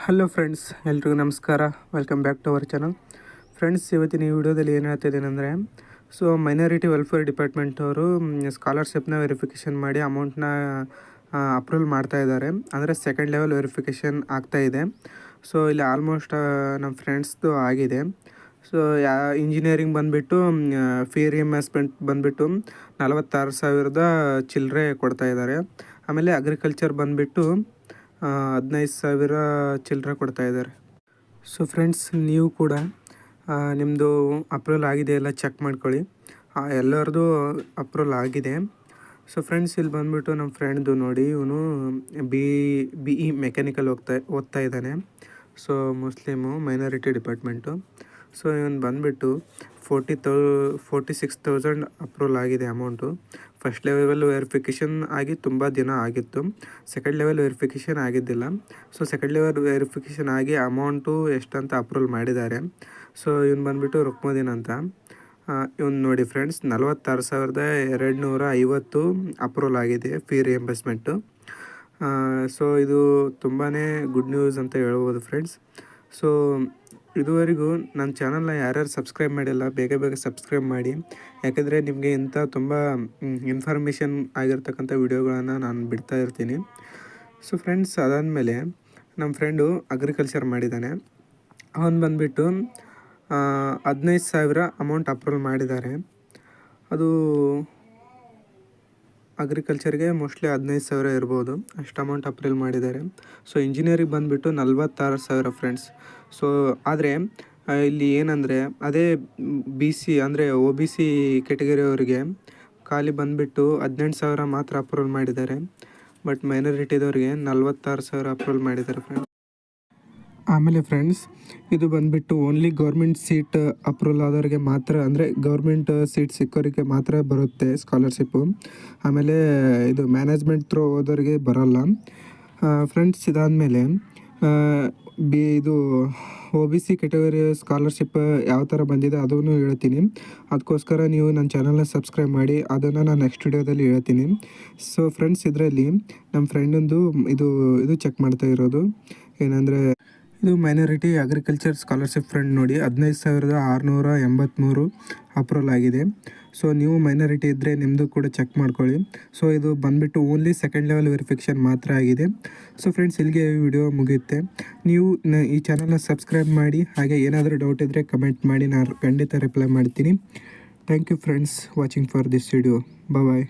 Hello friends, ಎಲ್ರಿಗೂ ನಮಸ್ಕಾರ. Welcome back to our channel. Friends, ಇವತ್ತಿನ ಈ ವಿಡಿಯೋದಲ್ಲಿ ಏನು ಹೇಳ್ತಿದ್ದೀನಿ ಅಂದರೆ, ಮೈನಾರಿಟಿ ವೆಲ್ಫೇರ್ ಡಿಪಾರ್ಟ್ಮೆಂಟ್ ಅವರು ಸ್ಕಾಲರ್ಶಿಪ್ನ ವೆರಿಫಿಕೇಷನ್ ಮಾಡಿ ಅಮೌಂಟ್ನ ಅಪ್ರೂವಲ್ ಮಾಡ್ತಾ ಇದ್ದಾರೆ. ಅಂದರೆ ಸೆಕೆಂಡ್ ಲೆವೆಲ್ ವೆರಿಫಿಕೇಷನ್ ಆಗ್ತಾಯಿದೆ. ಇಲ್ಲಿ ಆಲ್ಮೋಸ್ಟ್ ನಮ್ಮ ಫ್ರೆಂಡ್ಸ್ದು ಆಗಿದೆ. ಇಂಜಿನಿಯರಿಂಗ್ ಬಂದುಬಿಟ್ಟು ಫೀ ರಿಯಂಬರ್ಸ್ಮೆಂಟ್ ಬಂದುಬಿಟ್ಟು 46,000 ಚಿಲ್ಲರೆ ಕೊಡ್ತಾಯಿದ್ದಾರೆ. ಆಮೇಲೆ ಅಗ್ರಿಕಲ್ಚರ್ ಬಂದುಬಿಟ್ಟು 15,000 ಚಿಲ್ಲರೆ ಕೊಡ್ತಾಯಿದ್ದಾರೆ. ಫ್ರೆಂಡ್ಸ್, ನೀವು ಕೂಡ ನಿಮ್ಮದು ಅಪ್ರೂವಲ್ ಆಗಿದೆ ಎಲ್ಲ ಚೆಕ್ ಮಾಡ್ಕೊಳ್ಳಿ. ಎಲ್ಲರದು ಅಪ್ರೂವಲ್ ಆಗಿದೆ. ಫ್ರೆಂಡ್ಸ್, ಇಲ್ಲಿ ಬಂದುಬಿಟ್ಟು ನಮ್ಮ ಫ್ರೆಂಡ್ದು ನೋಡಿ, ಇವನು ಬಿ ಇ ಮೆಕ್ಯಾನಿಕಲ್ ಓದ್ತಾ ಇದ್ದಾನೆ. Muslim, minority department. ಇವನು ಬಂದುಬಿಟ್ಟು 46,000 ಅಪ್ರೂವಲ್ ಆಗಿದೆ ಅಮೌಂಟು. ಫಸ್ಟ್ ಲೆವೆಲ್ ವೆರಿಫಿಕೇಷನ್ ಆಗಿ ತುಂಬ ದಿನ ಆಗಿತ್ತು. ಸೆಕೆಂಡ್ ಲೆವೆಲ್ ವೆರಿಫಿಕೇಷನ್ ಆಗಿದ್ದಿಲ್ಲ. ಸೆಕೆಂಡ್ ಲೆವೆಲ್ ವೆರಿಫಿಕೇಷನ್ ಆಗಿ ಅಮೌಂಟು ಎಷ್ಟಂತ ಅಪ್ರೂವಲ್ ಮಾಡಿದ್ದಾರೆ. ಇವನು ಬಂದುಬಿಟ್ಟು ರುಕ್ಮುದ್ದೀನ್ ಅಂತ. ಇವನು ನೋಡಿ ಫ್ರೆಂಡ್ಸ್, 46,250 ಅಪ್ರೂವಲ್ ಆಗಿದೆ ಫೀ ರಿಯಂಬರ್ಸ್ಮೆಂಟು. ಇದು ತುಂಬಾ ಗುಡ್ ನ್ಯೂಸ್ ಅಂತ ಹೇಳ್ಬೋದು ಫ್ರೆಂಡ್ಸ್. ಇದುವರೆಗೂ ನನ್ನ ಚಾನಲ್ನ ಯಾರ್ಯಾರು ಸಬ್ಸ್ಕ್ರೈಬ್ ಮಾಡಿಲ್ಲ, ಬೇಗ ಸಬ್ಸ್ಕ್ರೈಬ್ ಮಾಡಿ. ಯಾಕೆಂದರೆ ನಿಮಗೆ ಇಂಥ ತುಂಬ ಇನ್ಫಾರ್ಮೇಷನ್ ಆಗಿರ್ತಕ್ಕಂಥ ವಿಡಿಯೋಗಳನ್ನು ನಾನು ಬಿಡ್ತಾ ಇರ್ತೀನಿ. ಫ್ರೆಂಡ್ಸ್, ಅದಾದಮೇಲೆ ನಮ್ಮ ಫ್ರೆಂಡು ಅಗ್ರಿಕಲ್ಚರ್ ಮಾಡಿದ್ದಾನೆ. ಅವನು ಬಂದುಬಿಟ್ಟು 15,000 ಅಮೌಂಟ್ ಅಪ್ರೂವಲ್ ಮಾಡಿದ್ದಾರೆ. ಅದು ಅಗ್ರಿಕಲ್ಚರ್ಗೆ ಮೋಸ್ಟ್ಲಿ 15,000 ಇರ್ಬೋದು, ಅಷ್ಟು ಅಮೌಂಟ್ ಅಪ್ರೂವಲ್ ಮಾಡಿದ್ದಾರೆ. ಇಂಜಿನಿಯರಿಂಗ್ ಬಂದುಬಿಟ್ಟು 46,000 ಫ್ರೆಂಡ್ಸ್. ಆದರೆ ಇಲ್ಲಿ ಏನಂದರೆ, ಅದೇ BC ಅಂದರೆ OBC ಕ್ಯಾಟಗರಿಯವರಿಗೆ ಖಾಲಿ ಬಂದುಬಿಟ್ಟು 18,000 ಮಾತ್ರ ಅಪ್ರೂವಲ್ ಮಾಡಿದ್ದಾರೆ. ಬಟ್ ಮೈನಾರಿಟಿದವ್ರಿಗೆ 46,000 ಅಪ್ರೂವಲ್ ಮಾಡಿದ್ದಾರೆ ಫ್ರೆಂಡ್ಸ್. ಆಮೇಲೆ ಫ್ರೆಂಡ್ಸ್, ಇದು ಬಂದುಬಿಟ್ಟು ಓನ್ಲಿ ಗೌರ್ಮೆಂಟ್ ಸೀಟ್ ಅಪ್ರೂವಲ್ ಆದವ್ರಿಗೆ ಮಾತ್ರ, ಅಂದರೆ ಗೌರ್ಮೆಂಟ್ ಸೀಟ್ ಸಿಕ್ಕೋರಿಗೆ ಮಾತ್ರ ಬರುತ್ತೆ ಸ್ಕಾಲರ್ಶಿಪ್ಪು. ಆಮೇಲೆ ಇದು ಮ್ಯಾನೇಜ್ಮೆಂಟ್ ಥ್ರೂ ಹೋದವ್ರಿಗೆ ಬರೋಲ್ಲ ಫ್ರೆಂಡ್ಸ್. ಇದಾದಮೇಲೆ ಇದು OBC ಕ್ಯಾಟಗರಿ ಸ್ಕಾಲರ್ಶಿಪ್ ಯಾವ ಥರ ಬಂದಿದೆ ಅದನ್ನು ಹೇಳ್ತೀನಿ. ಅದಕ್ಕೋಸ್ಕರ ನೀವು ನನ್ನ ಚಾನಲ್ನ ಸಬ್ಸ್ಕ್ರೈಬ್ ಮಾಡಿ, ಅದನ್ನು ನಾನು ನೆಕ್ಸ್ಟ್ ವಿಡಿಯೋದಲ್ಲಿ ಹೇಳ್ತೀನಿ. ಫ್ರೆಂಡ್ಸ್, ಇದರಲ್ಲಿ ನಮ್ಮ ಫ್ರೆಂಡೊಂದು ಇದು ಚೆಕ್ ಮಾಡ್ತಾ ಇರೋದು ಏನಂದರೆ, ಇದು ಮೈನಾರಿಟಿ ಅಗ್ರಿಕಲ್ಚರ್ ಸ್ಕಾಲರ್ಶಿಪ್ ಫ್ರೆಂಡ್ ನೋಡಿ, 15,683 ಅಪ್ರೂವಲ್ ಆಗಿದೆ. ನೀವು ಮೈನಾರಿಟಿ ಇದ್ದರೆ ನಿಮ್ಮದು ಕೂಡ ಚೆಕ್ ಮಾಡ್ಕೊಳ್ಳಿ. ಇದು ಬಂದುಬಿಟ್ಟು ಓನ್ಲಿ ಸೆಕೆಂಡ್ ಲೆವೆಲ್ ವೆರಿಫಿಕೇಷನ್ ಮಾತ್ರ ಆಗಿದೆ. ಫ್ರೆಂಡ್ಸ್, ಇಲ್ಲಿಗೆ ವಿಡಿಯೋ ಮುಗಿಯುತ್ತೆ. ನೀವು ಈ ಚಾನಲ್ನ ಸಬ್ಸ್ಕ್ರೈಬ್ ಮಾಡಿ, ಹಾಗೆ ಏನಾದರೂ ಡೌಟ್ ಇದ್ದರೆ ಕಮೆಂಟ್ ಮಾಡಿ, ನಾನು ಖಂಡಿತ ರಿಪ್ಲೈ ಮಾಡ್ತೀನಿ. Thank you friends watching for this video. Bye.